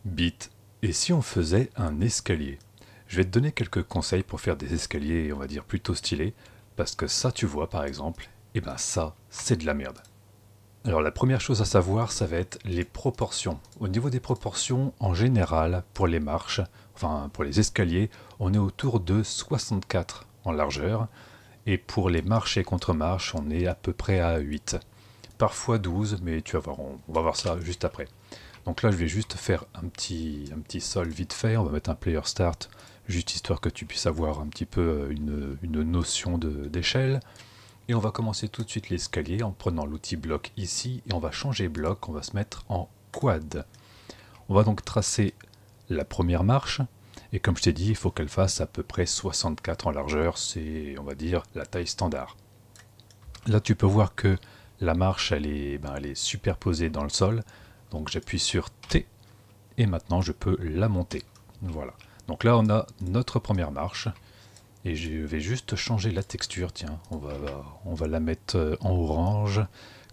Bit. Et si on faisait un escalier? Je vais te donner quelques conseils pour faire des escaliers, on va dire, plutôt stylés, parce que ça, tu vois, par exemple, et ben ça, c'est de la merde. Alors la première chose à savoir, ça va être les proportions. Au niveau des proportions, en général, pour les marches, enfin pour les escaliers, on est autour de 64 en largeur, et pour les marches et contre-marches, on est à peu près à 8. Parfois 12, mais tu vas voir, on va voir ça juste après. Donc là, je vais juste faire un petit sol vite fait. On va mettre un player start, juste histoire que tu puisses avoir un petit peu une notion d'échelle. Et on va commencer tout de suite l'escalier en prenant l'outil bloc ici. Et on va changer bloc, on va se mettre en quad. On va donc tracer la première marche. Et comme je t'ai dit, il faut qu'elle fasse à peu près 64 en largeur. C'est, on va dire, la taille standard. Là, tu peux voir que la marche, elle est superposée dans le sol. Donc j'appuie sur T et maintenant je peux la monter. Voilà. Donc là on a notre première marche et je vais juste changer la texture. Tiens, on va la mettre en orange.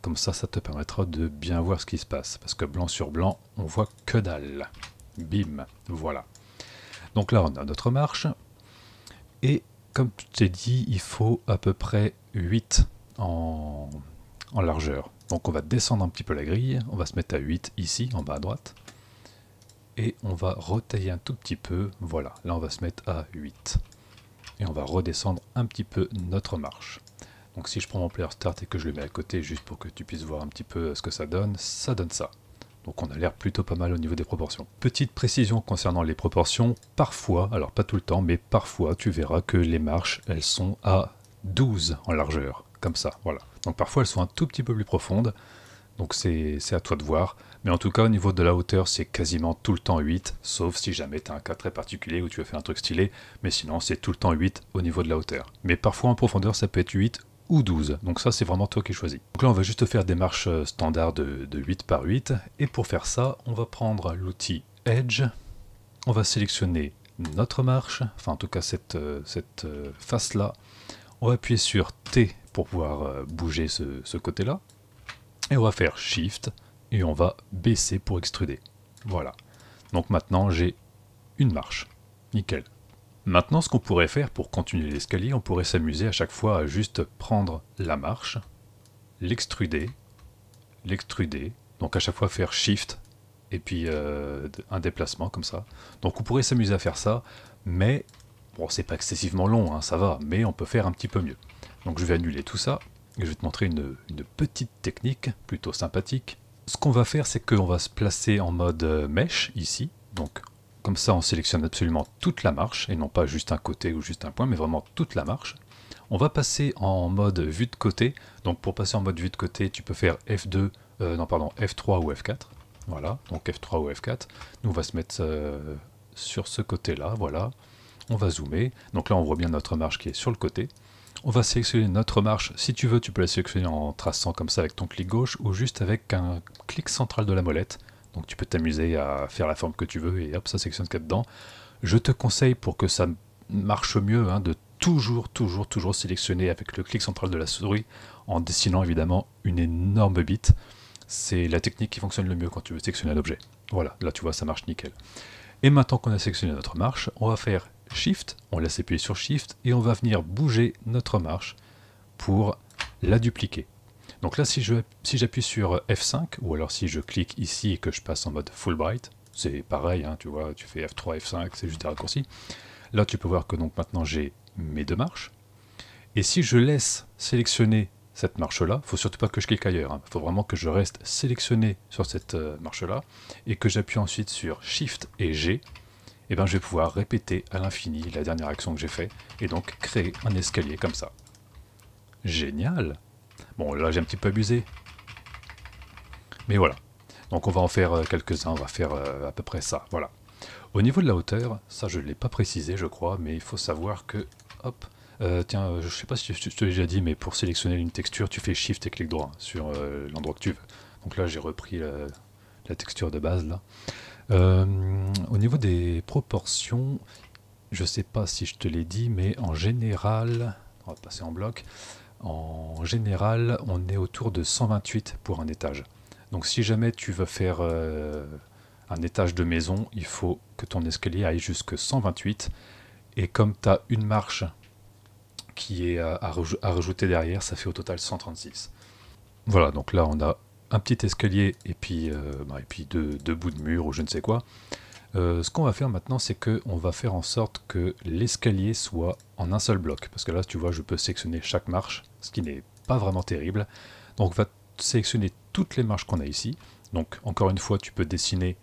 Comme ça te permettra de bien voir ce qui se passe. Parce que blanc sur blanc, on voit que dalle. Bim, voilà. Donc là on a notre marche. Et comme je t'ai dit, il faut à peu près 8 en largeur. Donc on va descendre un petit peu la grille, on va se mettre à 8 ici, en bas à droite. Et on va retailler un tout petit peu, voilà, là on va se mettre à 8. Et on va redescendre un petit peu notre marche. Donc si je prends mon player start et que je le mets à côté, juste pour que tu puisses voir un petit peu ce que ça donne ça. Donc on a l'air plutôt pas mal au niveau des proportions. Petite précision concernant les proportions, parfois, alors pas tout le temps, mais parfois tu verras que les marches, elles sont à 12 en largeur, comme ça, voilà. Donc parfois elles sont un tout petit peu plus profondes, donc c'est à toi de voir. Mais en tout cas au niveau de la hauteur c'est quasiment tout le temps 8, sauf si jamais tu as un cas très particulier où tu veux faire un truc stylé, mais sinon c'est tout le temps 8 au niveau de la hauteur. Mais parfois en profondeur ça peut être 8 ou 12, donc ça c'est vraiment toi qui choisis. Donc là on va juste faire des marches standards de 8 par 8, et pour faire ça on va prendre l'outil Edge, on va sélectionner notre marche, enfin en tout cas cette face là, on va appuyer sur T pour pouvoir bouger ce côté-là, et on va faire Shift, et on va baisser pour extruder. Voilà. Donc maintenant j'ai une marche. Nickel. Maintenant, ce qu'on pourrait faire pour continuer l'escalier, on pourrait s'amuser à chaque fois à juste prendre la marche, l'extruder, donc à chaque fois faire Shift, et puis un déplacement comme ça. Donc on pourrait s'amuser à faire ça, mais bon, c'est pas excessivement long, hein, ça va, mais on peut faire un petit peu mieux. Donc je vais annuler tout ça, et je vais te montrer une petite technique plutôt sympathique. Ce qu'on va faire, c'est qu'on va se placer en mode mesh ici, donc comme ça on sélectionne absolument toute la marche, et non pas juste un côté ou juste un point, mais vraiment toute la marche. On va passer en mode vue de côté, donc pour passer en mode vue de côté, tu peux faire F2, non pardon, F3 ou F4. Voilà, donc F3 ou F4. Nous on va se mettre sur ce côté-là, voilà. On va zoomer, donc là on voit bien notre marche qui est sur le côté. On va sélectionner notre marche, si tu veux tu peux la sélectionner en traçant comme ça avec ton clic gauche, ou juste avec un clic central de la molette. Donc tu peux t'amuser à faire la forme que tu veux et hop, ça sélectionne ce qu'il y a dedans. Je te conseille pour que ça marche mieux de toujours sélectionner avec le clic central de la souris en dessinant évidemment une énorme bite. C'est la technique qui fonctionne le mieux quand tu veux sélectionner un objet. Voilà, là tu vois ça marche nickel. Et maintenant qu'on a sélectionné notre marche, on va faire Shift, on laisse appuyer sur Shift et on va venir bouger notre marche pour la dupliquer. Donc là, si j'appuie sur F5, ou alors si je clique ici et que je passe en mode Fulbright, c'est pareil, tu vois, tu fais F3, F5, c'est juste des raccourcis. Là, tu peux voir que donc maintenant j'ai mes deux marches. Et si je laisse sélectionner cette marche-là, il ne faut surtout pas que je clique ailleurs, il faut vraiment que je reste sélectionné sur cette marche-là, et que j'appuie ensuite sur Shift et G, et bien je vais pouvoir répéter à l'infini la dernière action que j'ai faite, et donc créer un escalier comme ça. Génial! Bon, là j'ai un petit peu abusé. Mais voilà. Donc on va en faire quelques-uns, on va faire à peu près ça. Voilà. Au niveau de la hauteur, ça je ne l'ai pas précisé je crois, mais il faut savoir que... Hop. Tiens, je ne sais pas si je te l'ai déjà dit, mais pour sélectionner une texture, tu fais Shift et clic droit sur l'endroit que tu veux. Donc là j'ai repris la texture de base là. Au niveau des proportions, je ne sais pas si je te l'ai dit, mais en général, on va passer en bloc. En général, on est autour de 128 pour un étage. Donc si jamais tu veux faire un étage de maison, il faut que ton escalier aille jusque 128. Et comme tu as une marche qui est à rajouter derrière, ça fait au total 136. Voilà, donc là on a un petit escalier et puis deux bouts de mur ou je ne sais quoi. Ce qu'on va faire maintenant, c'est qu'on va faire en sorte que l'escalier soit en un seul bloc. Parce que là, tu vois, je peux sélectionner chaque marche, ce qui n'est pas vraiment terrible. Donc on va sélectionner toutes les marches qu'on a ici. Donc encore une fois, tu peux dessiner...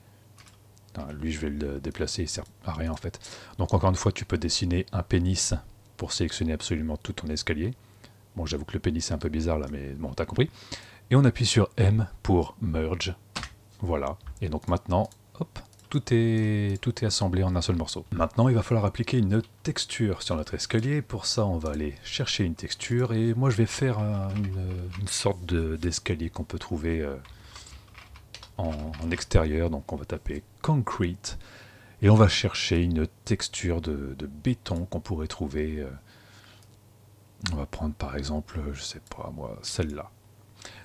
lui, je vais le déplacer, il sert à rien en fait. Donc encore une fois, tu peux dessiner un pénis pour sélectionner absolument tout ton escalier. Bon, j'avoue que le pénis est un peu bizarre là, mais bon, t'as compris. Et on appuie sur M pour Merge. Voilà. Et donc maintenant, hop, tout est assemblé en un seul morceau. Maintenant, il va falloir appliquer une texture sur notre escalier. Pour ça, on va aller chercher une texture. Et moi, je vais faire une sorte d'escalier qu'on peut trouver en extérieur. Donc, on va taper Concrete. Et on va chercher une texture de béton qu'on pourrait trouver. On va prendre par exemple, je sais pas moi, celle-là.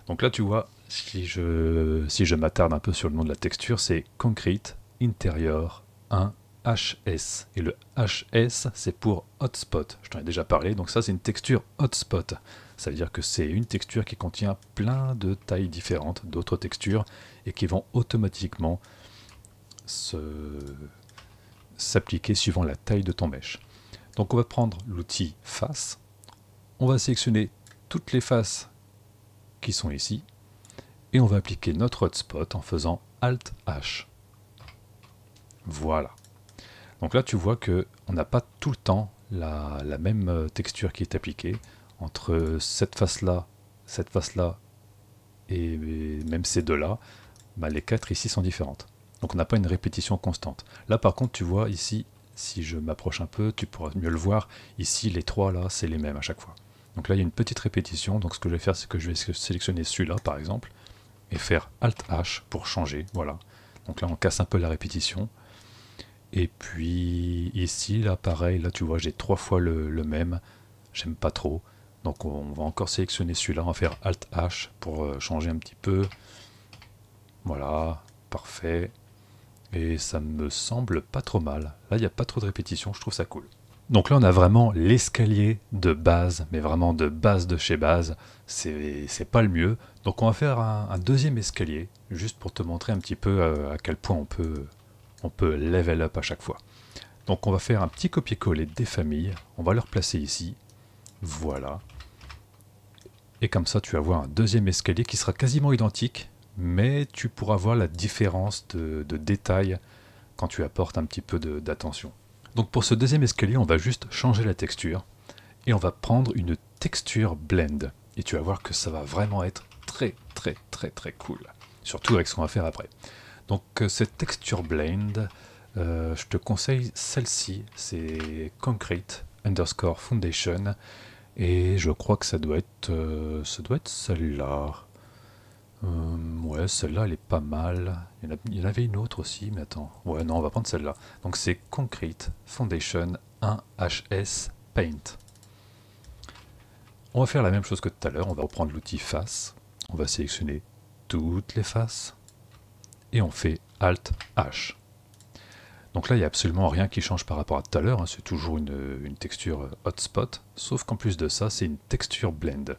Donc là, tu vois, si je m'attarde un peu sur le nom de la texture, c'est Concrete Interior 1 HS. Et le HS, c'est pour Hotspot. Je t'en ai déjà parlé, donc ça, c'est une texture Hotspot. Ça veut dire que c'est une texture qui contient plein de tailles différentes, d'autres textures, et qui vont automatiquement s'appliquer suivant la taille de ton mesh. Donc on va prendre l'outil Face. On va sélectionner toutes les faces qui sont ici, et on va appliquer notre hotspot en faisant Alt H. Voilà. Donc là, tu vois que on n'a pas tout le temps la même texture qui est appliquée entre cette face-là, et même ces deux-là. Bah, les quatre ici sont différentes. Donc on n'a pas une répétition constante. Là, par contre, tu vois ici, si je m'approche un peu, tu pourras mieux le voir. Ici, les trois là, c'est les mêmes à chaque fois. Donc là, il y a une petite répétition. Donc ce que je vais faire, c'est que je vais sélectionner celui-là, par exemple, et faire Alt H pour changer. Voilà. Donc là, on casse un peu la répétition. Et puis ici, là, pareil, là, tu vois, j'ai 3 fois le même. J'aime pas trop. Donc on va encore sélectionner celui-là. On va faire Alt H pour changer un petit peu. Voilà, parfait. Et ça me semble pas trop mal. Là, il n'y a pas trop de répétition, je trouve ça cool. Donc là, on a vraiment l'escalier de base, mais vraiment de base de chez base. C'est pas le mieux. Donc on va faire un deuxième escalier, juste pour te montrer un petit peu à quel point on peut level up à chaque fois. Donc on va faire un petit copier-coller des familles. On va le replacer ici. Voilà. Et comme ça, tu vas avoir un deuxième escalier qui sera quasiment identique, mais tu pourras voir la différence de détail quand tu apportes un petit peu d'attention. Donc pour ce deuxième escalier, on va juste changer la texture et on va prendre une texture blend. Et tu vas voir que ça va vraiment être très cool. Surtout avec ce qu'on va faire après. Donc cette texture blend, je te conseille celle-ci, c'est Concrete _ Foundation. Et je crois que ça doit être celle-là. Ouais, celle-là, elle est pas mal. Il y en avait une autre aussi, mais attends. Ouais, non, on va prendre celle-là. Donc c'est Concrete Foundation 1 HS Paint. On va faire la même chose que tout à l'heure. On va reprendre l'outil Face. On va sélectionner toutes les faces. Et on fait Alt H. Donc là, il n'y a absolument rien qui change par rapport à tout à l'heure. Hein. C'est toujours une texture hotspot. Sauf qu'en plus de ça, c'est une texture blend.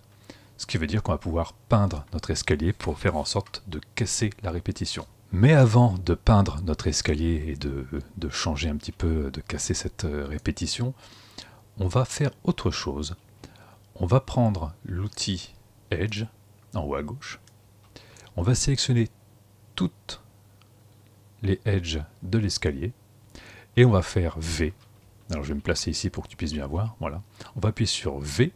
Ce qui veut dire qu'on va pouvoir peindre notre escalier pour faire en sorte de casser la répétition. Mais avant de peindre notre escalier et de changer un petit peu, de casser cette répétition, on va faire autre chose. On va prendre l'outil Edge, en haut à gauche. On va sélectionner toutes les edges de l'escalier. Et on va faire V. Alors je vais me placer ici pour que tu puisses bien voir. Voilà. On va appuyer sur V.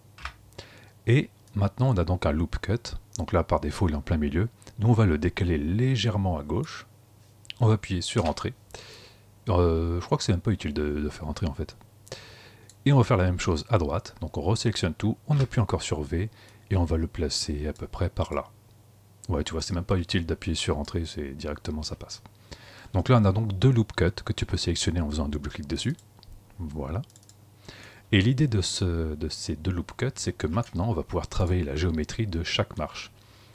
Et maintenant, on a donc un loop cut. Donc là, par défaut, il est en plein milieu. Nous, on va le décaler légèrement à gauche. On va appuyer sur Entrée. Je crois que c'est même pas utile de faire Entrée, en fait. Et on va faire la même chose à droite. Donc on resélectionne tout. On appuie encore sur V. Et on va le placer à peu près par là. Ouais, tu vois, c'est même pas utile d'appuyer sur Entrée. C'est directement, ça passe. Donc là, on a donc 2 loop cuts que tu peux sélectionner en faisant un double-clic dessus. Voilà. Et l'idée de ces 2 loop cuts, c'est que maintenant, on va pouvoir travailler la géométrie de chaque marche.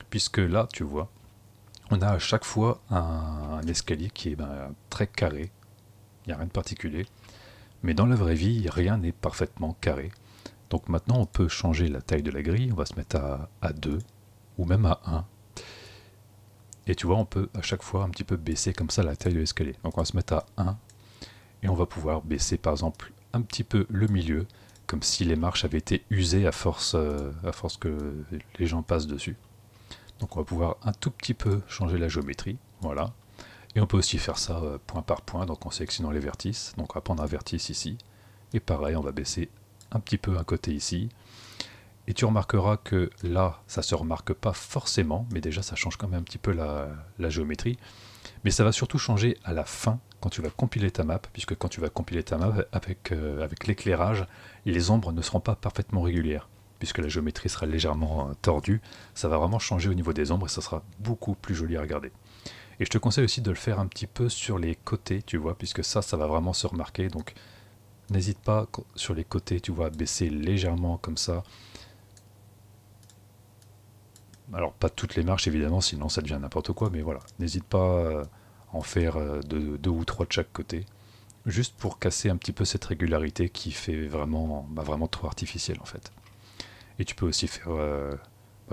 Puisque là, tu vois, on a à chaque fois un escalier qui est très carré, il n'y a rien de particulier, mais dans la vraie vie, rien n'est parfaitement carré. Donc maintenant, on peut changer la taille de la grille, on va se mettre à 2, ou même à 1. Et tu vois, on peut à chaque fois un petit peu baisser comme ça la taille de l'escalier. Donc on va se mettre à 1, et on va pouvoir baisser par exemple un petit peu le milieu, comme si les marches avaient été usées à force que les gens passent dessus. Donc on va pouvoir un tout petit peu changer la géométrie, voilà. Et on peut aussi faire ça point par point, donc en sélectionnant les vertices. Donc on va prendre un vertice ici, et pareil, on va baisser un petit peu un côté ici. Et tu remarqueras que là, ça se remarque pas forcément, mais déjà ça change quand même un petit peu la géométrie. Mais ça va surtout changer à la fin, quand tu vas compiler ta map, puisque quand tu vas compiler ta map avec l'éclairage, les ombres ne seront pas parfaitement régulières, puisque la géométrie sera légèrement tordue. Ça va vraiment changer au niveau des ombres et ça sera beaucoup plus joli à regarder. Et je te conseille aussi de le faire un petit peu sur les côtés, tu vois, puisque ça va vraiment se remarquer. Donc n'hésite pas sur les côtés, tu vois, à baisser légèrement comme ça. Alors pas toutes les marches évidemment, sinon ça devient n'importe quoi, mais voilà. N'hésite pas à en faire deux ou trois de chaque côté, juste pour casser un petit peu cette régularité qui fait vraiment, vraiment trop artificielle en fait. Et tu peux aussi faire,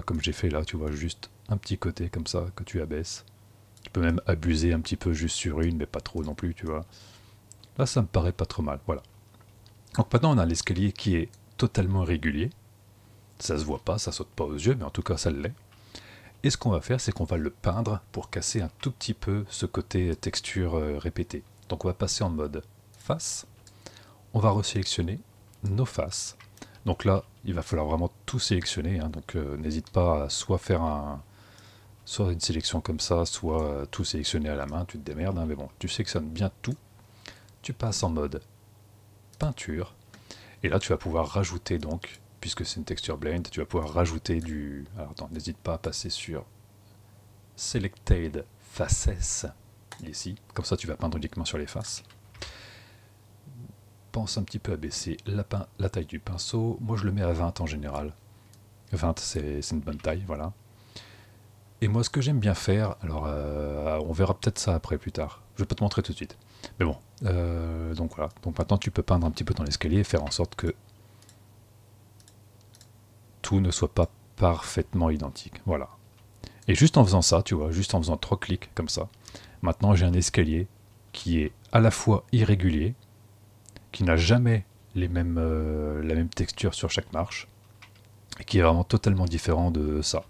comme j'ai fait là, tu vois, juste un petit côté comme ça que tu abaisses. Tu peux même abuser un petit peu juste sur une, mais pas trop non plus, tu vois. Là, ça me paraît pas trop mal, voilà. Donc maintenant, on a l'escalier qui est totalement régulier. Ça se voit pas, ça saute pas aux yeux, mais en tout cas, ça l'est. Et ce qu'on va faire, c'est qu'on va le peindre pour casser un tout petit peu ce côté texture répétée. Donc on va passer en mode face. On va resélectionner nos faces. Donc là, il va falloir vraiment tout sélectionner. Hein, donc n'hésite pas à soit faire soit une sélection comme ça, soit tout sélectionner à la main. Tu te démerdes, hein, mais bon, tu sélectionnes bien tout. Tu passes en mode peinture. Et là, tu vas pouvoir rajouter donc, puisque c'est une texture blend, tu vas pouvoir rajouter du... Alors attends, n'hésite pas à passer sur Selected Faces, ici. Comme ça, tu vas peindre uniquement sur les faces. Pense un petit peu à baisser la taille du pinceau. Moi, je le mets à 20 en général. 20, c'est une bonne taille, voilà. Et moi, ce que j'aime bien faire, alors on verra peut-être ça après, plus tard. Je vais pas te montrer tout de suite. Mais bon, donc voilà. Donc maintenant, tu peux peindre un petit peu dans l'escalier et faire en sorte que tout ne soit pas parfaitement identique. Voilà. Et juste en faisant ça, tu vois, juste en faisant 3 clics comme ça, maintenant j'ai un escalier qui est à la fois irrégulier, qui n'a jamais la même texture sur chaque marche, et qui est vraiment totalement différent de ça.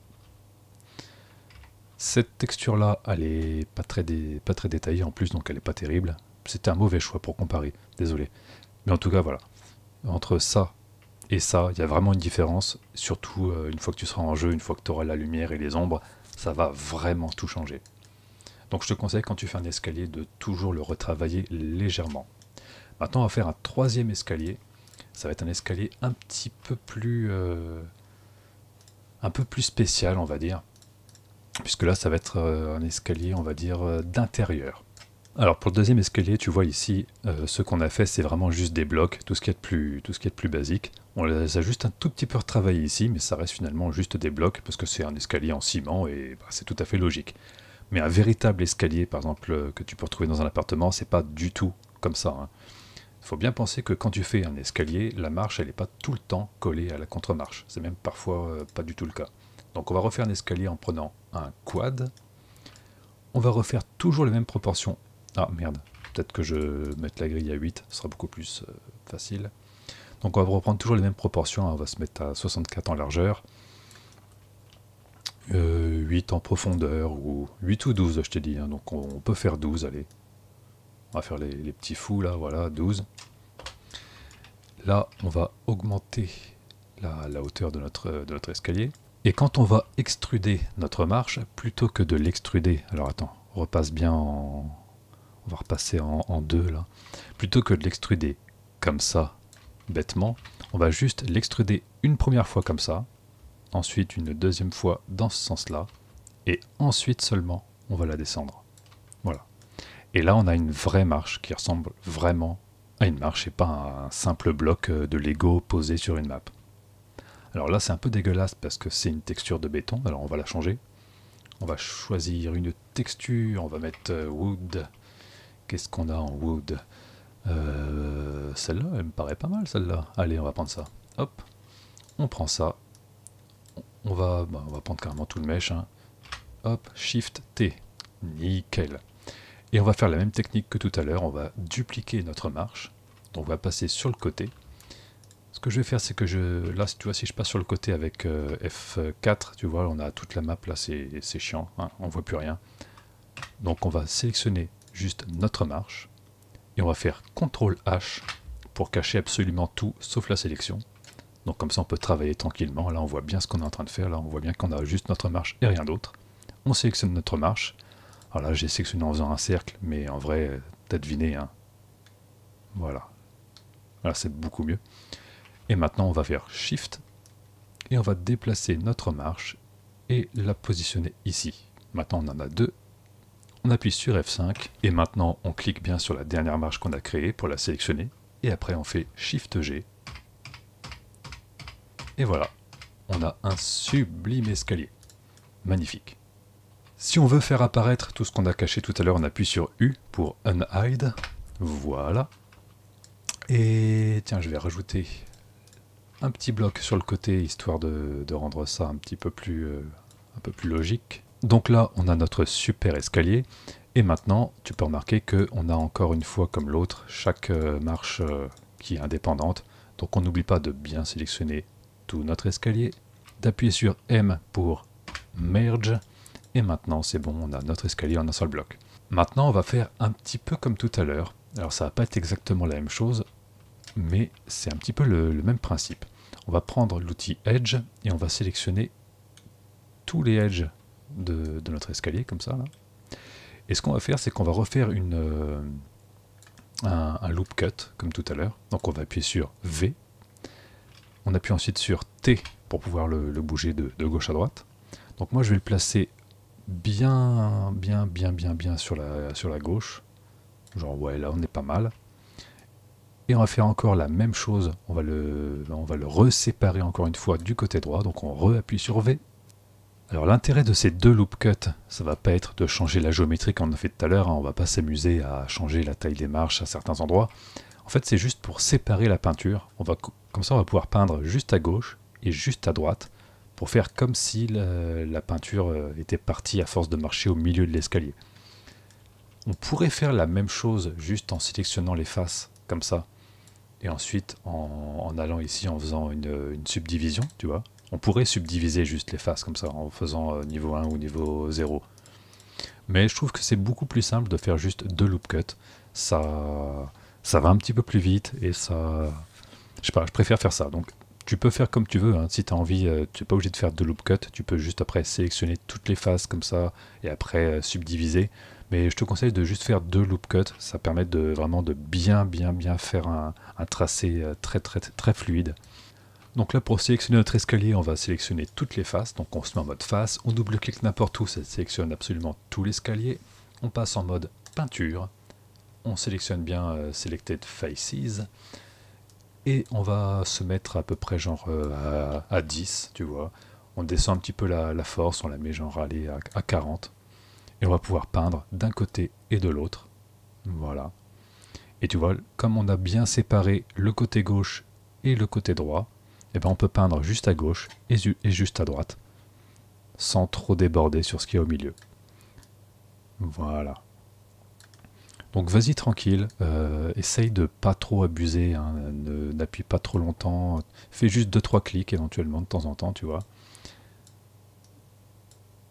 Cette texture-là, elle est pas très détaillée en plus, donc elle est pas terrible. C'était un mauvais choix pour comparer, désolé. Mais en tout cas, voilà. Entre ça et ça, il y a vraiment une différence, surtout une fois que tu seras en jeu, une fois que tu auras la lumière et les ombres, ça va vraiment tout changer. Donc je te conseille quand tu fais un escalier de toujours le retravailler légèrement. Maintenant on va faire un troisième escalier, ça va être un escalier un peu plus spécial on va dire, puisque là ça va être un escalier on va dire d'intérieur. Alors pour le deuxième escalier, tu vois ici, ce qu'on a fait, c'est vraiment juste des blocs, tout ce qui est de plus basique. On les a juste un tout petit peu retravaillés ici, mais ça reste finalement juste des blocs, parce que c'est un escalier en ciment, et c'est tout à fait logique. Mais un véritable escalier, par exemple, que tu peux retrouver dans un appartement, c'est pas du tout comme ça. Hein. Il faut bien penser que quand tu fais un escalier, la marche, elle n'est pas tout le temps collée à la contre-marche. C'est même parfois pas du tout le cas. Donc on va refaire un escalier en prenant un quad. On va refaire toujours les mêmes proportions. Ah merde, peut-être que je mette la grille à 8, ce sera beaucoup plus facile. Donc on va reprendre toujours les mêmes proportions, hein, on va se mettre à 64 en largeur, 8 en profondeur, ou 8 ou 12 je t'ai dit, hein, donc on peut faire 12, allez. On va faire les petits fous là, voilà, 12. Là on va augmenter la hauteur de notre escalier. Et quand on va extruder notre marche, plutôt que de l'extruder, alors attends, on repasse bien en... On va repasser en 2 là. Plutôt que de l'extruder comme ça, bêtement, on va juste l'extruder une première fois comme ça, ensuite une deuxième fois dans ce sens-là, et ensuite seulement on va la descendre. Voilà. Et là on a une vraie marche qui ressemble vraiment à une marche et pas un simple bloc de Lego posé sur une map. Alors là c'est un peu dégueulasse parce que c'est une texture de béton, alors on va la changer. On va choisir une texture, on va mettre wood. Qu'est-ce qu'on a en wood? Celle-là, elle me paraît pas mal, celle-là. Allez, on va prendre ça. Hop, on prend ça. On va prendre carrément tout le mesh. Hein. Hop, Shift T. Nickel. Et on va faire la même technique que tout à l'heure. On va dupliquer notre marche. Donc on va passer sur le côté. Ce que je vais faire, c'est que là, tu vois, si je passe sur le côté avec F4, tu vois, on a toute la map là, c'est chiant, hein, on voit plus rien. Donc on va sélectionner juste notre marche et on va faire CTRL H pour cacher absolument tout sauf la sélection. Donc comme ça on peut travailler tranquillement. Là on voit bien ce qu'on est en train de faire, là on voit bien qu'on a juste notre marche et rien d'autre. On sélectionne notre marche. Alors là j'ai sélectionné en faisant un cercle, mais en vrai, t'as deviné, hein. Voilà. Là c'est beaucoup mieux. Et maintenant on va faire Shift et on va déplacer notre marche et la positionner ici. Maintenant on en a deux. On appuie sur F5 et maintenant on clique bien sur la dernière marche qu'on a créée pour la sélectionner. Et après on fait Shift G. Et voilà, on a un sublime escalier. Magnifique. Si on veut faire apparaître tout ce qu'on a caché tout à l'heure, on appuie sur U pour Unhide. Voilà. Et tiens, je vais rajouter un petit bloc sur le côté, histoire de rendre ça un petit peu plus logique. Donc là, on a notre super escalier. Et maintenant, tu peux remarquer qu'on a encore une fois, comme l'autre, chaque marche qui est indépendante. Donc on n'oublie pas de bien sélectionner tout notre escalier, d'appuyer sur M pour Merge. Et maintenant, c'est bon, on a notre escalier en un seul bloc. Maintenant, on va faire un petit peu comme tout à l'heure. Alors ça va pas être exactement la même chose, mais c'est un petit peu le même principe. On va prendre l'outil Edge et on va sélectionner tous les edges de notre escalier, comme ça. Là. Et ce qu'on va faire, c'est qu'on va refaire un loop cut, comme tout à l'heure. Donc on va appuyer sur V. On appuie ensuite sur T pour pouvoir le bouger de gauche à droite. Donc moi, je vais le placer bien sur la gauche. Genre, ouais, là, on est pas mal. Et on va faire encore la même chose, on va le reséparer encore une fois du côté droit, donc on re-appuie sur V. Alors l'intérêt de ces deux loop cuts, ça va pas être de changer la géométrie comme on a fait tout à l'heure, hein, on va pas s'amuser à changer la taille des marches à certains endroits. En fait c'est juste pour séparer la peinture, comme ça on va pouvoir peindre juste à gauche et juste à droite, pour faire comme si la peinture était partie à force de marcher au milieu de l'escalier. On pourrait faire la même chose juste en sélectionnant les faces, comme ça. Et ensuite, en allant ici, en faisant une subdivision, tu vois, on pourrait subdiviser juste les faces comme ça, en faisant niveau 1 ou niveau 0. Mais je trouve que c'est beaucoup plus simple de faire juste deux loop cuts. Ça va un petit peu plus vite et ça... Je sais pas, je préfère faire ça. Donc, tu peux faire comme tu veux. Hein. Si tu as envie, tu n'es pas obligé de faire deux loop cuts. Tu peux juste après sélectionner toutes les faces comme ça et après subdiviser. Mais je te conseille de juste faire deux loop cuts, ça permet vraiment de bien faire un tracé très fluide. Donc là pour sélectionner notre escalier, on va sélectionner toutes les faces, donc on se met en mode face, on double-clique n'importe où, ça sélectionne absolument tout l'escalier, on passe en mode peinture, on sélectionne bien Selected Faces, et on va se mettre à peu près genre à 10, tu vois, on descend un petit peu la force, on la met genre à 40. Et on va pouvoir peindre d'un côté et de l'autre. Voilà. Et tu vois, comme on a bien séparé le côté gauche et le côté droit, eh ben on peut peindre juste à gauche et juste à droite, sans trop déborder sur ce qu'il y a au milieu. Voilà. Donc vas-y tranquille, essaye de pas trop abuser, hein, n'appuie pas trop longtemps, fais juste 2-3 clics éventuellement de temps en temps, tu vois.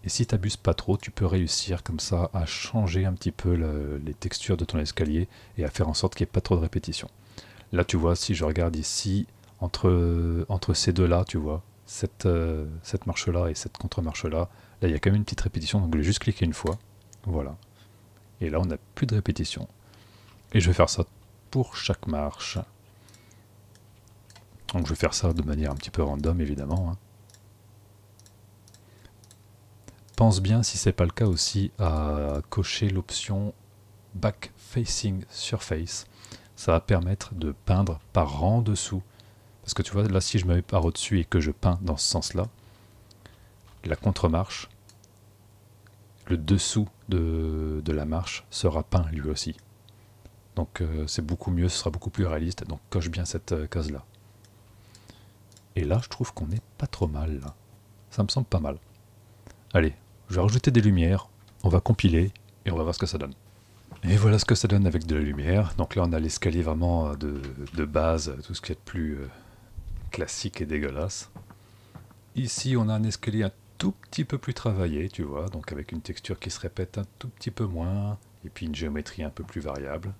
Et si tu n'abuses pas trop, tu peux réussir comme ça à changer un petit peu les textures de ton escalier et à faire en sorte qu'il n'y ait pas trop de répétition. Là, tu vois, si je regarde ici, entre ces deux-là, tu vois, cette marche-là et cette contre-marche-là, là, il y a quand même une petite répétition, donc je vais juste cliquer une fois. Voilà. Et là, on n'a plus de répétition. Et je vais faire ça pour chaque marche. Donc je vais faire ça de manière un petit peu random, évidemment, hein. Pense bien, si c'est pas le cas aussi, à cocher l'option Back Facing Surface. Ça va permettre de peindre par en dessous. Parce que tu vois, là, si je me mets par au-dessus et que je peins dans ce sens-là, la contre-marche, le dessous de la marche sera peint lui aussi. Donc c'est beaucoup mieux, ce sera beaucoup plus réaliste, donc coche bien cette case-là. Et là, je trouve qu'on n'est pas trop mal, là. Ça me semble pas mal. Allez, je vais rajouter des lumières, on va compiler, et on va voir ce que ça donne. Et voilà ce que ça donne avec de la lumière. Donc là, on a l'escalier vraiment de base, tout ce qui est de plus classique et dégueulasse. Ici, on a un escalier un tout petit peu plus travaillé, tu vois, donc avec une texture qui se répète un tout petit peu moins, et puis une géométrie un peu plus variable.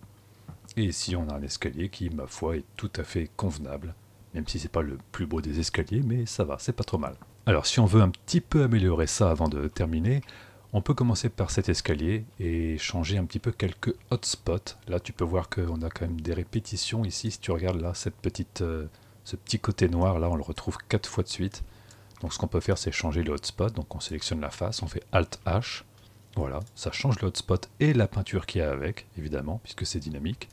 Et ici, on a un escalier qui, ma foi, est tout à fait convenable, même si c'est pas le plus beau des escaliers, mais ça va, c'est pas trop mal. Alors, si on veut un petit peu améliorer ça avant de terminer, on peut commencer par cet escalier et changer un petit peu quelques hotspots. Là, tu peux voir qu'on a quand même des répétitions ici. Si tu regardes là, ce petit côté noir, là, on le retrouve 4 fois de suite. Donc, ce qu'on peut faire, c'est changer le hotspot. Donc, on sélectionne la face, on fait Alt-H. Voilà, ça change le hotspot et la peinture qu'il y a avec, évidemment, puisque c'est dynamique.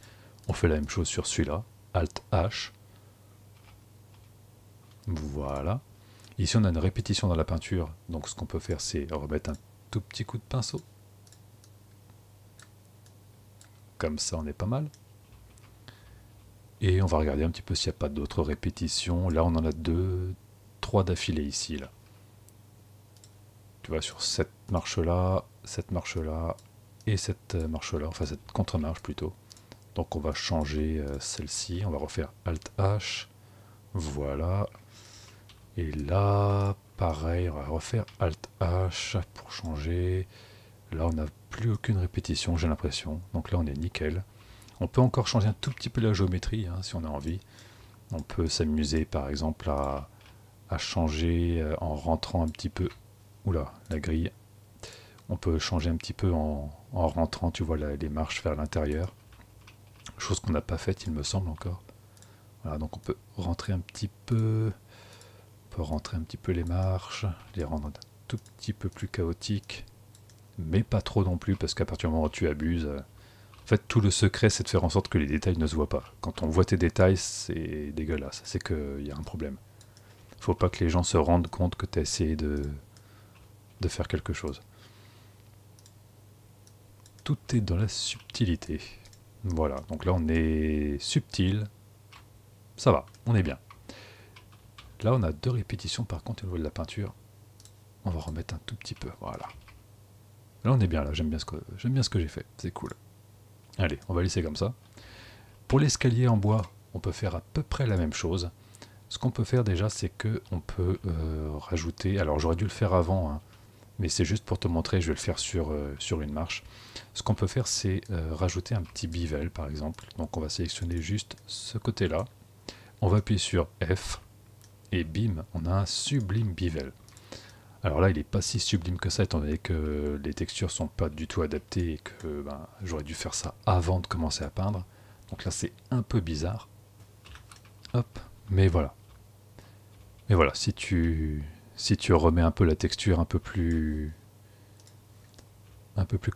On fait la même chose sur celui-là, Alt-H. Voilà. Ici, on a une répétition dans la peinture. Donc, ce qu'on peut faire, c'est remettre un tout petit coup de pinceau. Comme ça, on est pas mal. Et on va regarder un petit peu s'il n'y a pas d'autres répétitions. Là, on en a 2, 3 d'affilée ici. Là. Tu vois, sur cette marche-là et cette marche-là, enfin cette contre-marche plutôt. Donc on va changer celle-ci, on va refaire Alt-H. Voilà. Et là, pareil, on va refaire Alt-H pour changer. Là, on n'a plus aucune répétition, j'ai l'impression. Donc là, on est nickel. On peut encore changer un tout petit peu la géométrie, hein, si on a envie. On peut s'amuser, par exemple, à changer en rentrant un petit peu... Oula, la grille. On peut changer un petit peu en rentrant, tu vois, les marches vers l'intérieur. Chose qu'on n'a pas faite, il me semble, encore. Voilà, donc on peut rentrer un petit peu... On peut rentrer un petit peu les marches, les rendre un tout petit peu plus chaotiques, mais pas trop non plus, parce qu'à partir du moment où tu abuses, en fait tout le secret c'est de faire en sorte que les détails ne se voient pas. Quand on voit tes détails, c'est dégueulasse, c'est qu'il y a un problème. Faut pas que les gens se rendent compte que tu as essayé de faire quelque chose. Tout est dans la subtilité. Voilà, donc là on est subtil, ça va, on est bien. Là, on a 2 répétitions par contre au niveau de la peinture. On va remettre un tout petit peu, voilà. Là, on est bien, là, j'aime bien ce que j'ai fait, c'est cool. Allez, on va laisser comme ça. Pour l'escalier en bois, on peut faire à peu près la même chose. Ce qu'on peut faire déjà, c'est qu'on peut rajouter... Alors, j'aurais dû le faire avant, hein, mais c'est juste pour te montrer, je vais le faire sur une marche. Ce qu'on peut faire, c'est rajouter un petit bivel, par exemple. Donc, on va sélectionner juste ce côté-là. On va appuyer sur F. Et bim, on a un sublime bivel. Alors là, il n'est pas si sublime que ça, étant donné que les textures sont pas du tout adaptées et que j'aurais dû faire ça avant de commencer à peindre. Donc là, c'est un peu bizarre. Hop, mais voilà. Mais voilà, si tu remets un peu la texture un peu plus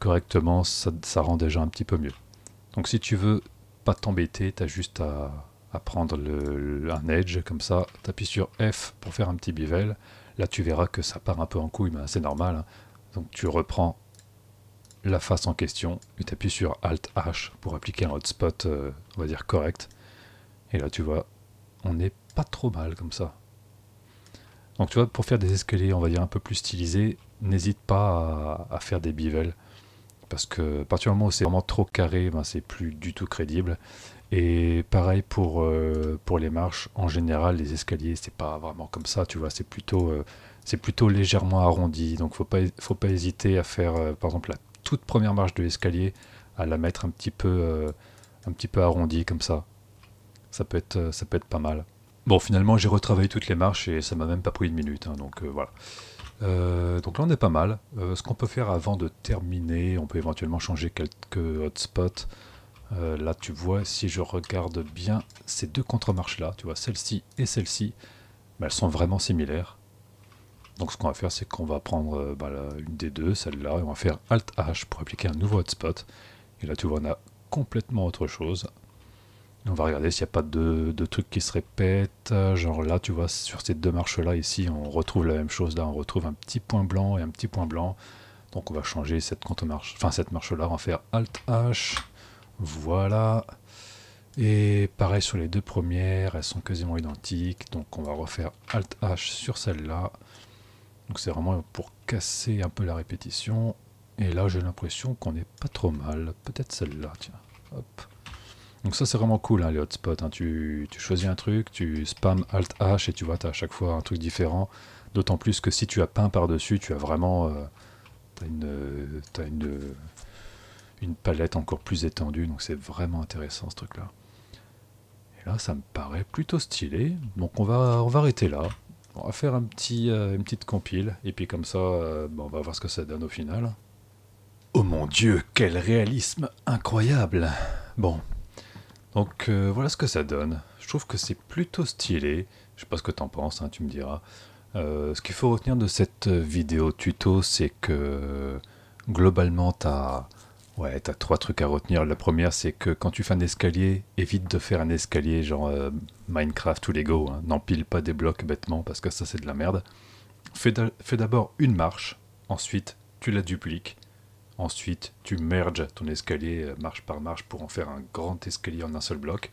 correctement, ça rend déjà un petit peu mieux. Donc si tu veux pas t'embêter, tu as juste à prendre un edge comme ça, tu appuies sur F pour faire un petit bivel. Là tu verras que ça part un peu en couille, mais c'est normal. Hein. Donc tu reprends la face en question et tu appuies sur Alt H pour appliquer un hotspot, on va dire correct. Et là tu vois, on n'est pas trop mal comme ça. Donc tu vois, pour faire des escaliers, on va dire un peu plus stylisés, n'hésite pas à faire des bivels. Parce que à partir du moment où c'est vraiment trop carré, c'est plus du tout crédible. Et pareil pour les marches, en général les escaliers c'est pas vraiment comme ça, tu vois, c'est plutôt légèrement arrondi, donc faut pas hésiter à faire par exemple la toute première marche de l'escalier, à la mettre un petit peu arrondie comme ça. Ça peut être pas mal. Bon, finalement j'ai retravaillé toutes les marches et ça m'a même pas pris une minute, hein, donc voilà. Donc là on est pas mal. Ce qu'on peut faire avant de terminer, on peut éventuellement changer quelques hotspots. Là tu vois, si je regarde bien ces 2 contre-marches là, tu vois, celle-ci et celle-ci, elles sont vraiment similaires. Donc ce qu'on va faire, c'est qu'on va prendre une des deux, celle-là, et on va faire Alt H pour appliquer un nouveau hotspot. Et là tu vois, on a complètement autre chose. Et on va regarder s'il n'y a pas de trucs qui se répètent. Genre là, tu vois, sur ces 2 marches là, ici, on retrouve la même chose. Là, on retrouve un petit point blanc et un petit point blanc. Donc on va changer cette contre-marche, enfin cette marche-là, on va faire Alt H, voilà. Et pareil sur les deux premières, elles sont quasiment identiques, donc on va refaire Alt H sur celle-là. Donc c'est vraiment pour casser un peu la répétition. Et là j'ai l'impression qu'on n'est pas trop mal, peut-être celle-là, tiens, hop. Donc ça c'est vraiment cool, hein, les hotspots, hein. Tu choisis un truc, tu spams Alt H et tu vois, tu as à chaque fois un truc différent. D'autant plus que si tu as peint par-dessus, tu as vraiment t'as une palette encore plus étendue, donc c'est vraiment intéressant ce truc-là. Et là ça me paraît plutôt stylé, donc on va arrêter là. On va faire une petite compile, et puis comme ça, on va voir ce que ça donne au final. Oh mon dieu, quel réalisme incroyable! Bon. Donc voilà ce que ça donne. Je trouve que c'est plutôt stylé. Je sais pas ce que t'en penses, hein, tu me diras. Ce qu'il faut retenir de cette vidéo tuto, c'est que globalement t'as trois trucs à retenir. La première, c'est que quand tu fais un escalier, évite de faire un escalier genre Minecraft ou Lego, hein. N'empile pas des blocs bêtement parce que ça c'est de la merde. Fais d'abord une marche, ensuite tu la dupliques. Ensuite, tu merges ton escalier marche par marche pour en faire un grand escalier en un seul bloc.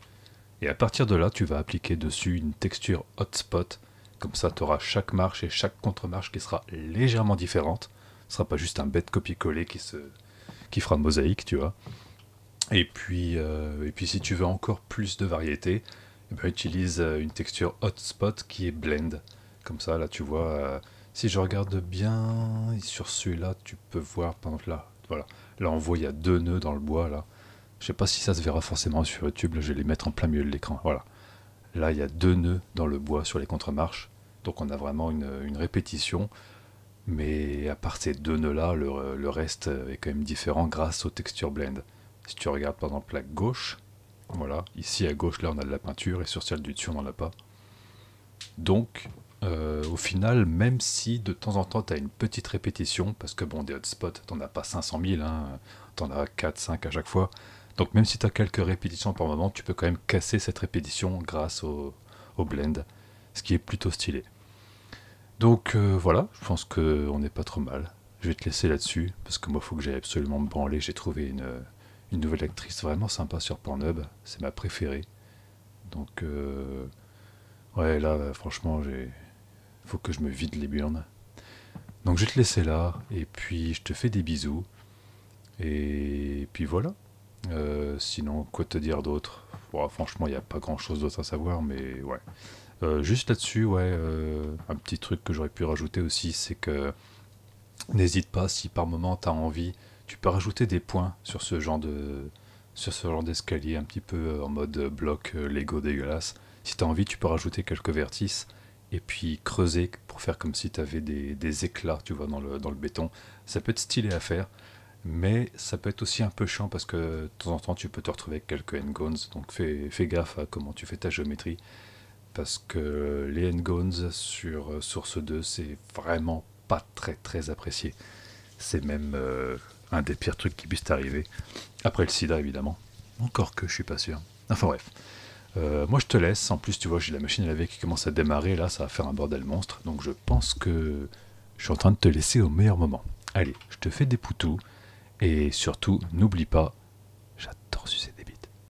Et à partir de là, tu vas appliquer dessus une texture hotspot. Comme ça, tu auras chaque marche et chaque contre-marche qui sera légèrement différente. Ce ne sera pas juste un bête copier-coller qui fera mosaïque, tu vois. Et puis si tu veux encore plus de variété, utilise une texture hotspot qui est blend. Comme ça, là, tu vois, si je regarde bien sur celui-là, tu peux voir, par exemple, là. Voilà. Là, on voit, il y a 2 nœuds dans le bois, là. Je sais pas si ça se verra forcément sur YouTube, là, je vais les mettre en plein milieu de l'écran. Voilà. Là, il y a 2 nœuds dans le bois sur les contre-marches. Donc, on a vraiment une répétition. Mais à part ces 2 nœuds-là, le reste est quand même différent grâce au texture blend. Si tu regardes, par exemple, à gauche, voilà. Ici, à gauche, là, on a de la peinture. Et sur celle du dessus, on n'en a pas. Donc, au final, même si de temps en temps tu as une petite répétition, parce que bon, des hotspots, t'en as pas 500 000, hein, t'en as 4-5 à chaque fois. Donc même si tu as quelques répétitions par moment, tu peux quand même casser cette répétition grâce au blend, ce qui est plutôt stylé. Donc voilà, je pense qu'on n'est pas trop mal. Je vais te laisser là-dessus, parce que moi, il faut que j'aille absolument me branler. J'ai trouvé une nouvelle actrice vraiment sympa sur Pornhub, c'est ma préférée. Donc ouais, là, franchement, faut que je me vide les burnes. Donc je vais te laisser là, et puis je te fais des bisous. Et puis voilà. Sinon, quoi te dire d'autre? Bon, franchement, il n'y a pas grand chose d'autre à savoir, mais ouais. Juste là-dessus, ouais, un petit truc que j'aurais pu rajouter aussi, c'est que n'hésite pas, si par moment tu as envie, tu peux rajouter des points sur ce genre d'escalier, un petit peu en mode bloc Lego dégueulasse. Si tu as envie, tu peux rajouter quelques vertices et puis creuser pour faire comme si tu avais des éclats, tu vois, dans le béton. Ça peut être stylé à faire, mais ça peut être aussi un peu chiant parce que de temps en temps, tu peux te retrouver avec quelques endgones. Donc fais gaffe à comment tu fais ta géométrie. Parce que les endgones sur Source 2, c'est vraiment pas très très apprécié. C'est même un des pires trucs qui puissent t'arriver. Après le sida, évidemment. Encore que je suis pas sûr. Enfin bref. Moi je te laisse. En plus, tu vois, j'ai la machine à laver qui commence à démarrer. Là, ça va faire un bordel monstre. Donc je pense que je suis en train de te laisser au meilleur moment. Allez, je te fais des poutous. Et surtout, n'oublie pas, j'adore sucer.